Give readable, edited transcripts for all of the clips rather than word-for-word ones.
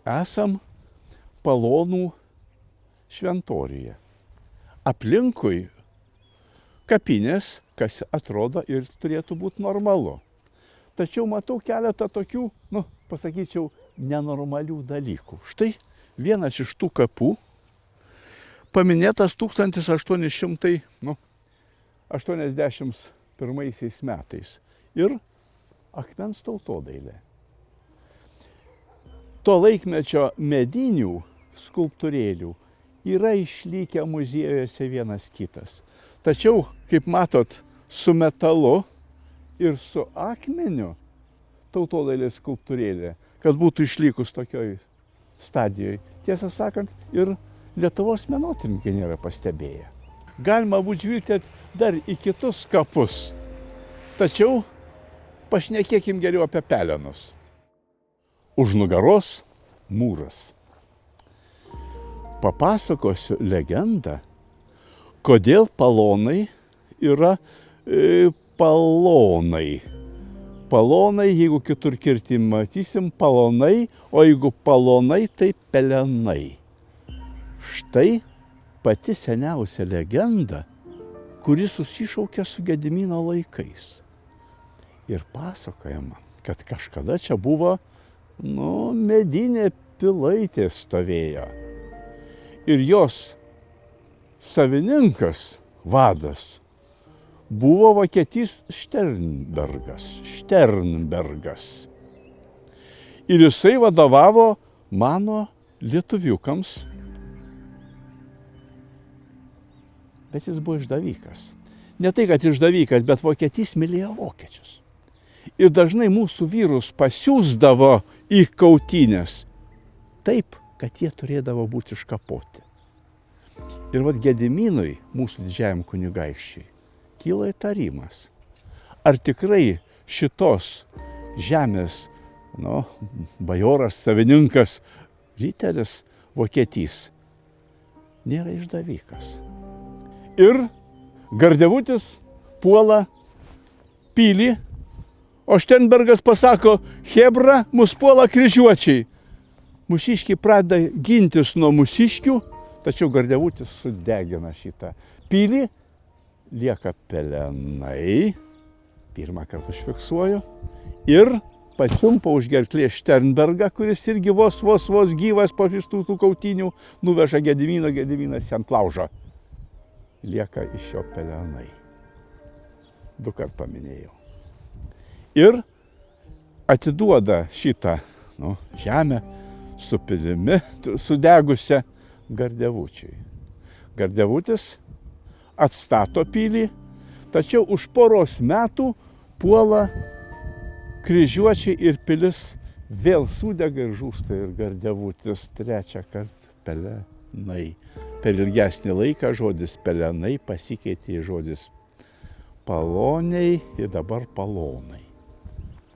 esam Palonų šventoriuje. Aplinkui kapinės, kas atrodo ir turėtų būti normalu. Tačiau matau keletą tokių, pasakyčiau, nenormalių dalykų. Štai vienas iš tų kapų paminėtas 1881 metais ir akmens tautodailė. To laikmečio medinių skulptūrėlių yra išlikę muziejuose vienas kitas. Tačiau, kaip matot, su metalu ir su akmeniu tautodailės skulptūrėlė, kad būtų išlikus tokioj stadijoje, tiesą sakant, ir Lietuvos menotyrininkai nėra pastebėję. Galima būtų žvilgtėti dar į kitus kapus, tačiau pašnekėkim geriau apie pelenus. Už nugaros mūras. Papasakosiu legendą, kodėl Palonai yra Palonai. Palonai, jeigu kitur kirtį matysim, Palonai, o jeigu Palonai, tai pelenai. Štai pati seniausia legenda, kuri susišaukia su Gedimino laikais. Ir pasakojama, kad kažkada čia buvo, medinė pilaitė stovėjo. Ir jos savininkas, vadas, buvo vokietys Šternbergas. Ir jisai vadovavo mano lietuviukams. Bet jis buvo išdavikas. Ne tai, kad išdavikas, bet vokietys mylėjo vokiečius. Ir dažnai mūsų vyrus pasiųsdavo į kautynės taip, kad jie turėdavo būti iškapoti. Ir Gediminui, mūsų didžiajam kunigaikščiui, kyla įtarimas. Ar tikrai šitos žemės, bajoras, savininkas, riteris, vokietys, nėra išdavikas. Ir Gardevutis puola pilį, o Šternbergas pasako, chebra, mus puola kryžiuočiai. Mūsiškiai pradeda gintis nuo mūsiškių, tačiau Gardevutis sudegina šitą pilį, lieka pelenai, pirmą kartą užfiksuoju, ir pačiumpa už gerklės Šternbergą, kuris irgi vos gyvas po šitų kautynių, nuveža Gediminą, Gediminas ant laužo. Lieka iš jo pelenai. 2 kart paminėjau. Ir atiduoda šitą žemę su pilimi sudegusią Gardevučiui. Gardevutis atstato pilį, tačiau už poros metų puola kryžiuočiai ir pilis vėl sudega ir žūsta. Ir Gardevutis 3 kartą pelenai. Per ilgesnį laiką žodis pelenai pasikeitė į žodis paloniai ir dabar palonai.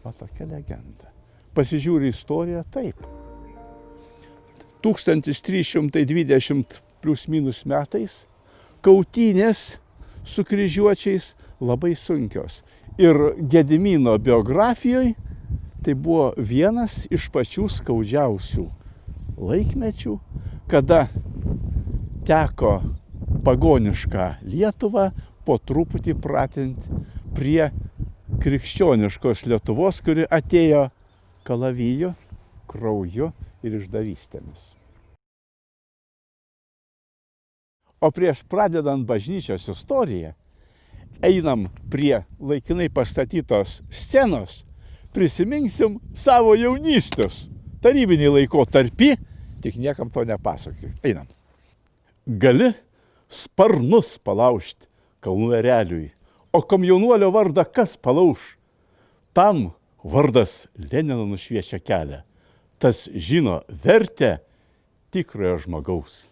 Va tokia legenda. Pasižiūri istoriją taip. 1320 plius minus metais kautynės su kryžiuočiais labai sunkios. Ir Gedimino biografijoje tai buvo vienas iš pačių skaudžiausių laikmečių, kada teko pagonišką Lietuvą po truputį pratinti prie krikščioniškos Lietuvos, kuri atėjo kalaviju, krauju ir išdavystėmis. O prieš pradedant bažnyčios istoriją, einam prie laikinai pastatytos scenos, prisiminsim savo jaunystės, tarybinį laikotarpį, tik niekam to nepasakokit. Einam. Gali sparnus palaužti kalnų ereliui, o komjaunuolio vardą kas palauš? Tam vardas Lenino nušviečia kelią. Tas žino vertę tikrojo žmogaus.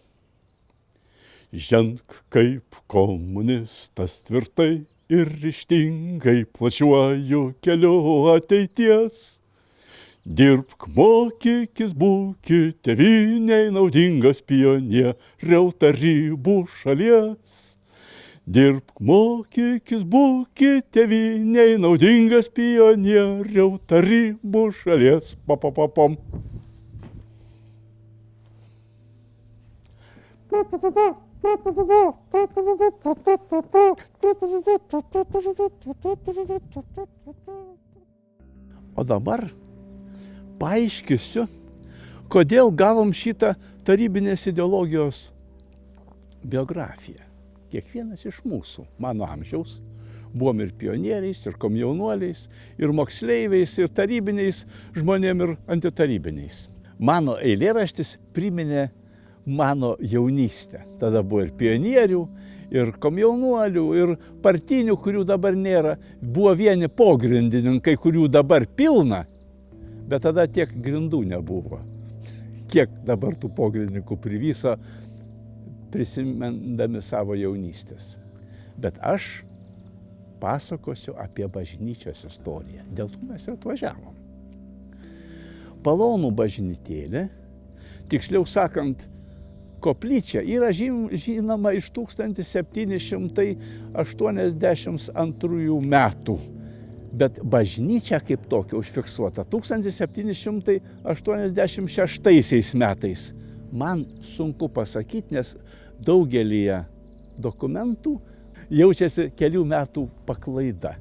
Ženk kaip komunistas tvirtai ir ryžtingai plačiuoju keliu ateities. Dirbk, mokykis, būki tėvynei naudingas pionieriau tarybų šalies. Dirbk, mokykis, būki tėvynei naudingas pionieriau tarybų šalies. Papapapom. O dabar paaiškisiu, kodėl gavom šitą tarybinės ideologijos biografiją. Kiekvienas iš mūsų, mano amžiaus, buvom ir pionieriais, ir komjaunuoliais, ir moksleiviais, ir tarybiniais žmonėm, ir antitarybiniais. Mano eilėraštis priminė mano jaunystę. Tada buvo ir pionierių, ir komjaunuolių, ir partinių, kurių dabar nėra. Buvo vieni pogrindininkai, kurių dabar pilna, bet tada tiek grindų nebuvo. Kiek dabar tų pogrindininkų privyso, prisimendami savo jaunystės. Bet aš pasakosiu apie bažnyčios istoriją. Dėl to mes ir atvažiavom. Palonų bažnytėlė, tiksliau sakant, koplyčia yra žinoma iš 1782 metų. Bet bažnyčia kaip tokia užfiksuota 1786 metais. Man sunku pasakyti, nes daugelyje dokumentų jaučiasi kelių metų paklaida.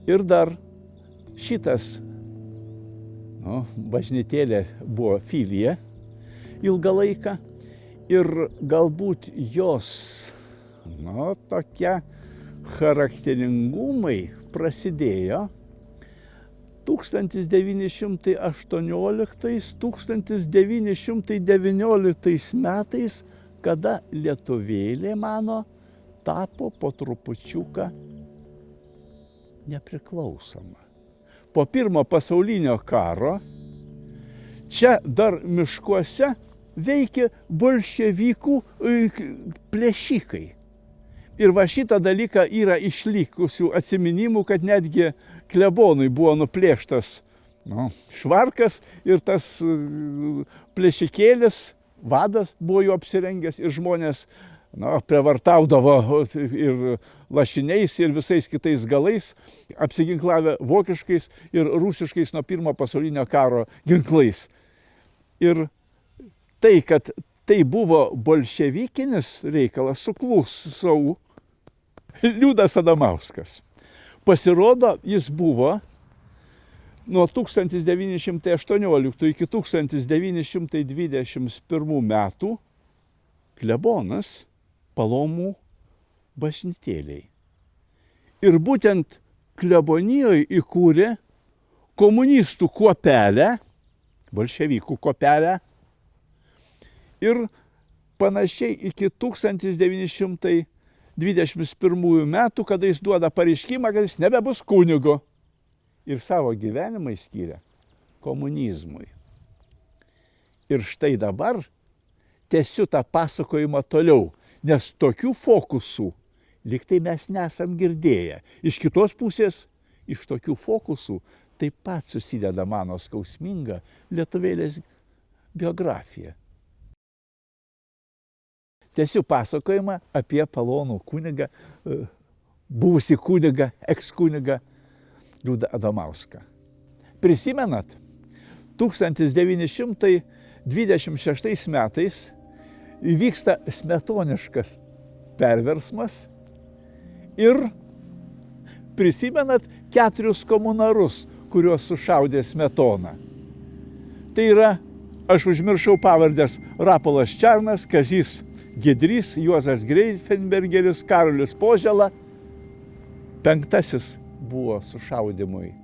Ir dar šitas bažnytėlė buvo filija ilgą laiką ir galbūt jos tokie charakteringumai prasidėjo 1918–1919 metais, kada lietuvėlė mano tapo po trupučiuką nepriklausoma. Po pirmo pasaulinio karo čia dar miškuose veikė bolševikų plėšikai. Ir va šitą dalyką yra išlikusių atsiminimų, kad netgi klebonui buvo nuplėštas švarkas ir tas plėšikėlis, vadas buvo jo apsirengęs ir žmonės prievartaudavo ir lašiniais ir visais kitais galais, apsiginklavę vokiškais ir rusiškais nuo pirmo pasaulinio karo ginklais. Ir tai, kad tai buvo bolševikinis reikalas, suklusau Liudas Adamauskas. Pasirodo, jis buvo nuo 1918 iki 1921 metų klebonas Palomų bažnytėlei. Ir būtent klebonijoje įkūrė komunistų kuopelę, bolševikų kuopelę, ir panašiai iki 1921 metų, kada jis duoda pareiškimą, kad jis nebebus kunigo. Ir savo gyvenimą skyrė komunizmui. Ir štai dabar tęsiu tą pasakojimą toliau, nes tokių fokusų lyg tai mes nesam girdėję. Iš kitos pusės, iš tokių fokusų taip pat susideda mano skausminga lietuvėlės biografija. Tęsiu pasakojimą apie Palonų kunigą, buvusį kunigą, ekskunigą Liudą Adamauską. Prisimenat, 1926 metais įvyksta smetoniškas perversmas ir prisimenat 4 komunarus, kuriuos sušaudė Smetona. Tai yra, aš užmiršau pavardės, Rapolas Černas, Kazys Giedrys, Juozas Greifenbergeris, Karolis Požela. 5. buvo sušaudimui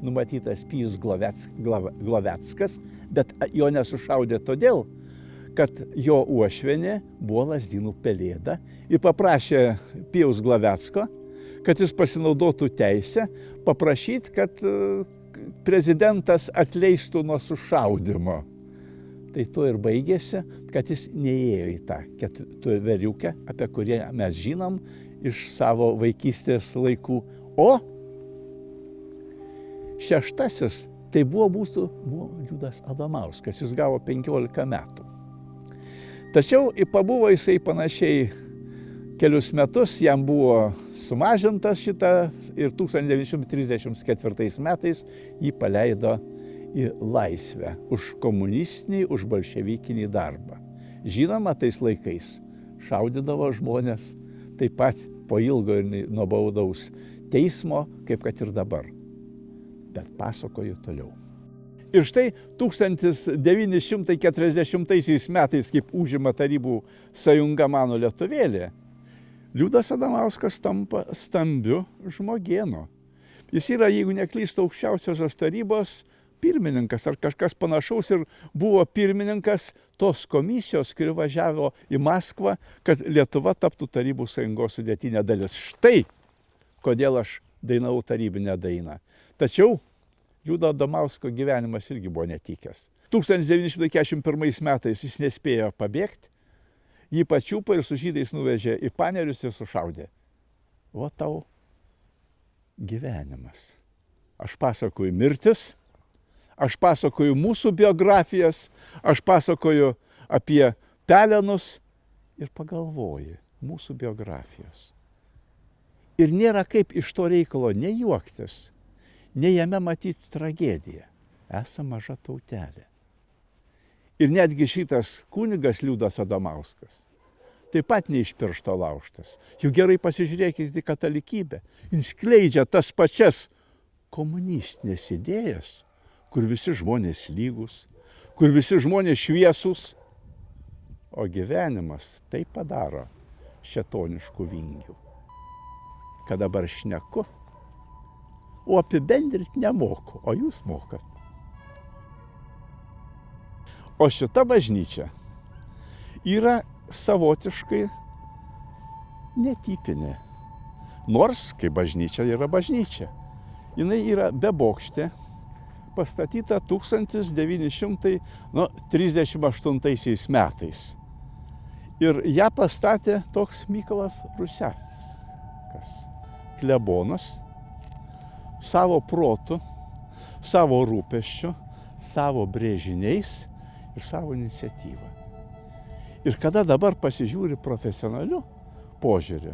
numatytas Pijus Gloveckas, bet jo nesušaudė todėl, kad jo uošvienė buvo Lazdynų pelėda ir paprašė Pijaus Glovecko, kad jis pasinaudotų teisę paprašyti, kad prezidentas atleistų nuo sušaudimo. Tai to ir baigėsi, kad jis neėjo į tą ketveriukę, apie kurį mes žinom iš savo vaikystės laikų. O 6. tai buvo Liudas Adamauskas, jis gavo 15 metų. Tačiau pabuvo jisai panašiai kelius metus, jam buvo sumažintas šitą ir 1934 metais jį paleido į laisvę už komunistinį, už bolševikinį darbą. Žinoma, tais laikais šaudydavo žmonės taip pat po ilgo ir nuobaudaus teismo, kaip kad ir dabar. Bet pasakoju toliau. Ir štai 1940 metais, kaip užima Tarybų sąjunga mano lietuvėlė, Liudas Adamauskas tampa stambiu žmogėnu. Jis yra, jeigu neklystu, aukščiausiosios tarybos pirmininkas ar kažkas panašaus ir buvo pirmininkas tos komisijos, kuri važiavo į Maskvą, kad Lietuva taptų Tarybų sąjungos sudėtinė dalis. Štai kodėl aš dainavau tarybinę dainą. Tačiau Liudo Adamausko gyvenimas irgi buvo netikęs. 1941 metais jis nespėjo pabėgti, jį pačiupo ir su žydais nuvežė į panerius ir sušaudė. O tau gyvenimas. Aš pasakoju mirtis, aš pasakoju mūsų biografijas, aš pasakoju apie pelenus ir pagalvoju mūsų biografijos. Ir nėra kaip iš to reikalo nei juoktis, nei jame matyti tragediją. Esame maža tautelė. Ir netgi šitas kunigas Liudas Adamauskas taip pat ne iš piršto laužtas. Juk gerai pasižiūrėkite į katalikybę. Jis skleidžia tas pačias komunistinės idėjas, kur visi žmonės lygus, kur visi žmonės šviesūs. O gyvenimas tai padaro šėtoniškų vingių. Kad dabar šneku, o apibendrinti nemoku, o jūs mokat. O šita bažnyčia yra savotiškai netipinė. Nors, kai bažnyčia yra bažnyčia. Jinai yra bebokštė, pastatyta 1938 metais. Ir ją pastatė toks Mykolas Ruseckas, klebonas, savo protu, savo rūpesčiu, savo brėžiniais ir savo iniciatyvą. Ir kada dabar pasižiūri profesionaliu požiūriu,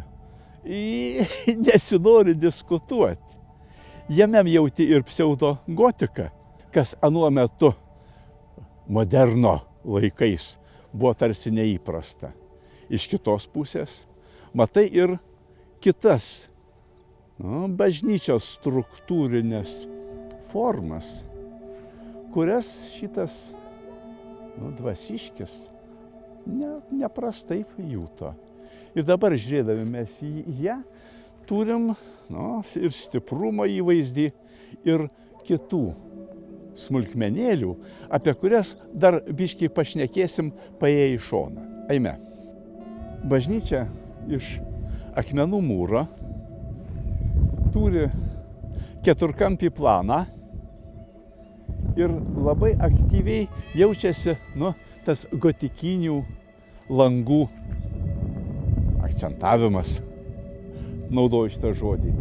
nesinori diskutuoti. Jame jauti ir pseudogotika, kas anuo metu moderno laikais buvo tarsi neįprasta. Iš kitos pusės matai ir kitas bažnyčios struktūrinės formas, kurias šitas dvasiškis neprastai juto. Ir dabar žiūrėdami mes į ją, turim ir stiprumo įvaizdį, ir kitų smulkmenėlių, apie kurias dar biškiai pašnekėsim paėję į šoną. Eime. Bažnyčia iš akmenų mūro turi keturkampį planą ir labai aktyviai jaučiasi tas gotikinių langų akcentavimas, naudoju šitą žodį.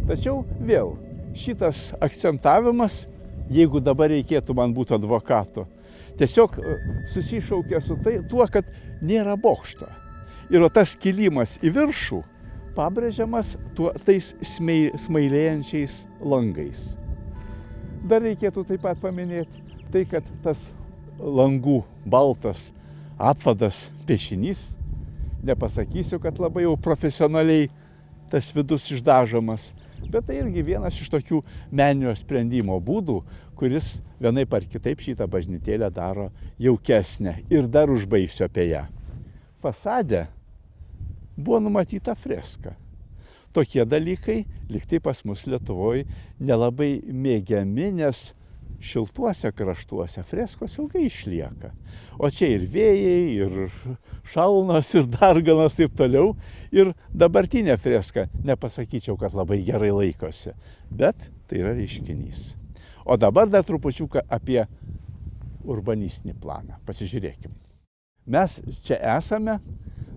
Tačiau vėl šitas akcentavimas, jeigu dabar reikėtų man būti advokatu, tiesiog susišaukia su tuo, kad nėra bokšto. Ir tas kilimas į viršų pabrėžiamas tais smailėjančiais langais. Dar reikėtų taip pat paminėti tai, kad tas langų baltas apvadas piešinys, nepasakysiu, kad labai jau profesionaliai tas vidus išdažomas, bet tai irgi vienas iš tokių meninio sprendimo būdų, kuris vienaip ar kitaip šitą bažnytėlę daro jaukesnę. Ir dar užbaigsiu apie ją. Fasade buvo numatyta freska. Tokie dalykai, liktai pas mus Lietuvoje, nelabai mėgiami, nes šiltuose kraštuose freskos ilgai išlieka. O čia ir vėjai, ir šalnos, ir darganos, taip toliau. Ir dabartinė freska, nepasakyčiau, kad labai gerai laikosi, bet tai yra reiškinys. O dabar dar trupučiuką apie urbanistinį planą. Pasižiūrėkim. Mes čia esame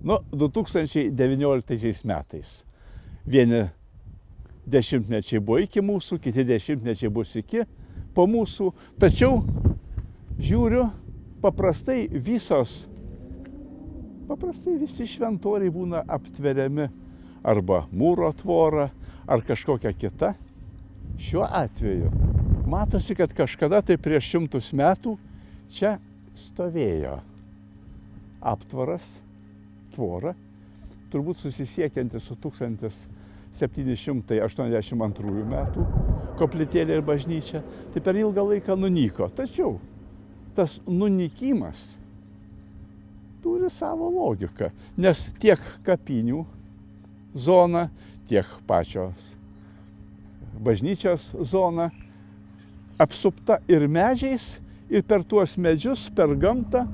2019 metais. Vieni dešimtmečiai buvo iki mūsų, kiti dešimtmečiai bus iki po mūsų. Tačiau žiūriu, paprastai visi šventoriai būna aptveriami arba mūro tvora, ar kažkokia kita. Šiuo atveju matosi, kad kažkada tai prieš 100 metų čia stovėjo aptvaras, tvora, turbūt susisiekianti su 1782 metų koplytėlė ir bažnyčia, tai per ilgą laiką nunyko. Tačiau tas nunykimas turi savo logiką, nes tiek kapinių zona, tiek pačios bažnyčios zona apsupta ir medžiais, ir per tuos medžius, per gamtą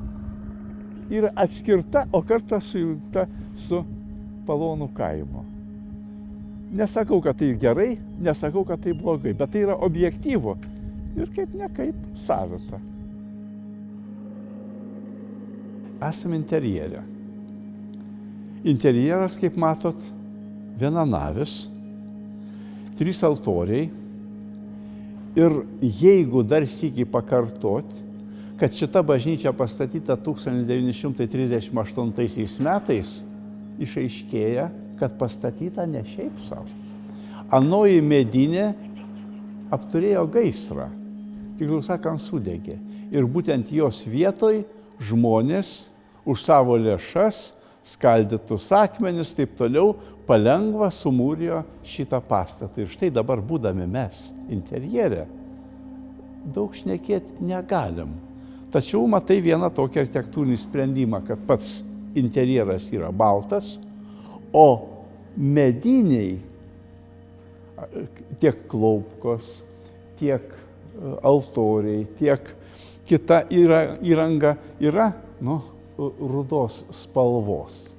yra atskirta, o kartą sujungta su Palonų kaimu. Nesakau, kad tai gerai, nesakau, kad tai blogai, bet tai yra objektyvu ir kaip ne kaip savita. Esame interjere. Interjeras, kaip matot, vienanavis, 3 altoriai. Ir jeigu dar sykį pakartot, kad šita bažnyčia pastatyta 1938 metais, išaiškėja, kad pastatyta ne šiaip savo. Anoji medinė apturėjo gaisrą, tiksliau sakant, sudegė. Ir būtent jos vietoj žmonės už savo lėšas, skaldytus akmenis, taip toliau, palengva sumūrijo šitą pastatą. Ir štai dabar būdami mes interjere, daug šnekėti negalim. Tačiau matai vieną tokį architektūrinį sprendimą, kad pats interjeras yra baltas, o mediniai, tiek klaupkos, tiek altoriai, tiek kita įranga yra rudos spalvos.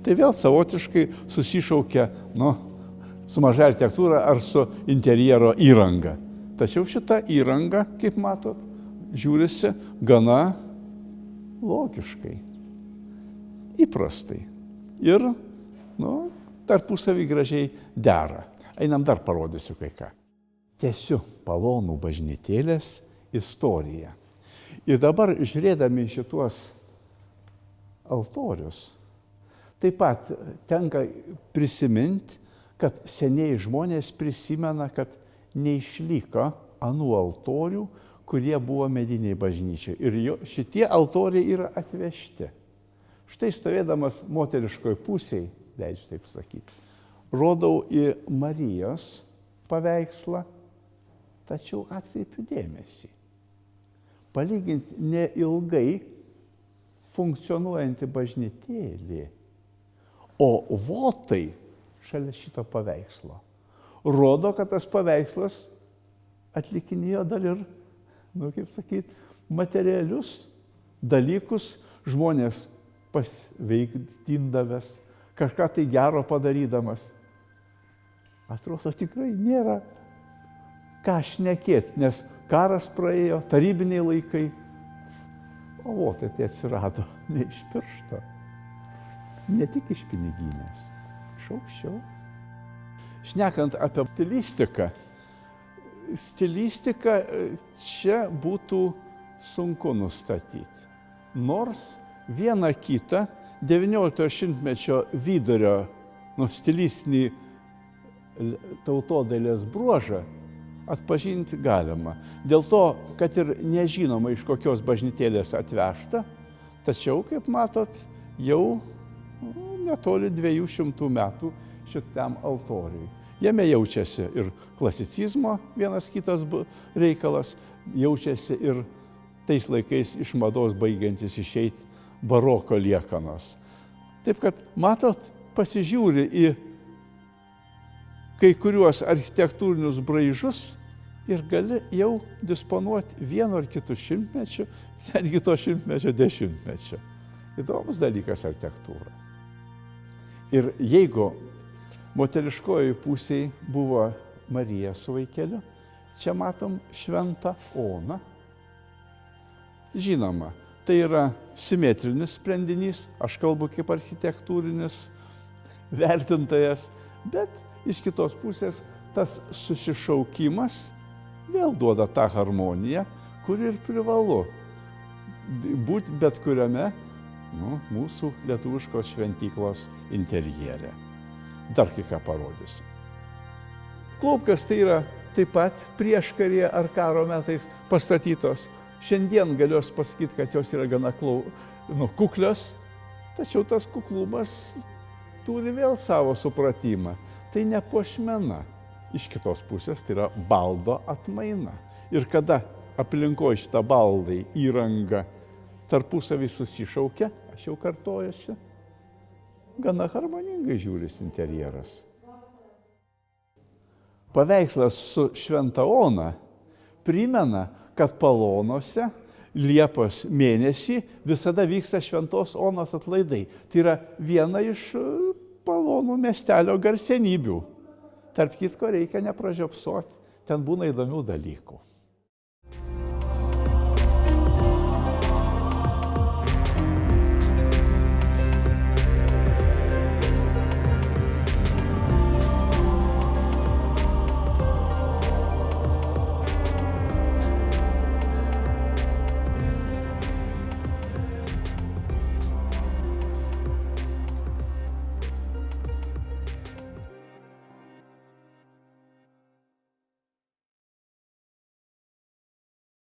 Tai vėl savotiškai susišaukia su maža architektūra ar su interjero įranga. Tačiau šita įranga, kaip matot, žiūrisi gana logiškai, įprastai ir tarpusavį gražiai dera. Einam dar parodysiu kai ką. Tęsiu Palonų bažnytėlės istoriją. Ir dabar žiūrėdami šituos altorius, taip pat tenka prisiminti, kad seniai žmonės prisimena, kad neišliko anų altorių, kurie buvo mediniai bažnyčiai. Ir šitie altoriai yra atvežti. Štai stovėdamas moteriškoj pusėj, leidžiu taip sakyti, rodau į Marijos paveikslą, tačiau atkreipiu dėmesį. Palyginti neilgai funkcionuojanti bažnytėlė, o votai šalia šito paveikslo rodo, kad tas paveikslas atlikinėjo dar ir, materialius dalykus, žmonės pasveikdindavęs, kažką tai gero padarydamas. Atrodo, tikrai nėra ką šnekėti, nes karas praėjo, tarybiniai laikai, o votai tai atsirado ne iš piršto, ne tik iš piniginės, iš aukščiau. Šnekant apie stilistiką čia būtų sunku nustatyti. Nors vieną kitą XIX šimtmečio vidurio stilistinį tautodailės bruožą atpažinti galima. Dėl to, kad ir nežinoma, iš kokios bažnytėlės atvežta, tačiau, kaip matot, jau netoli 200 metų šitam altoriui. Jame jaučiasi ir klasicizmo vienas kitas reikalas, jaučiasi ir tais laikais iš mados baigiantis išeiti baroko liekanos. Taip kad, matot, pasižiūri į kai kuriuos architektūrinius braižus ir gali jau disponuoti vienu ar kitu šimtmečiu, netgi to šimtmečio dešimtmečio. Įdomus dalykas architektūra. Ir jeigu moteriškoji pusėje buvo Marija su vaikeliu, čia matom šventą Oną. Žinoma, tai yra simetrinis sprendinys, aš kalbu kaip architektūrinis vertintojas, bet iš kitos pusės tas susišaukimas vėl duoda tą harmoniją, kuri ir privalu būti bet kuriame mūsų lietuviškos šventyklos interjere. Dar kai ką parodysiu. Klaupkas tai yra taip pat prieškaryje ar karo metais pastatytos. Šiandien galiu pasakyti, kad jos yra gana kuklios, Tačiau tas kuklumas turi vėl savo supratimą. Tai ne puošmena. Iš kitos pusės tai yra baldo atmaina. Ir kada aplinkoje šitą baldai įranga tarpusavį susišaukia, aš jau kartojuosi, gana harmoningai žiūrisi interjeras. Paveikslas su Šventa Ona primena, kad Palonuose Liepos mėnesį visada vyksta Šventos Onos atlaidai. Tai yra viena iš Palonų miestelio garsenybių. Tarp kitko reikia nepražiopsoti, ten būna įdomių dalykų.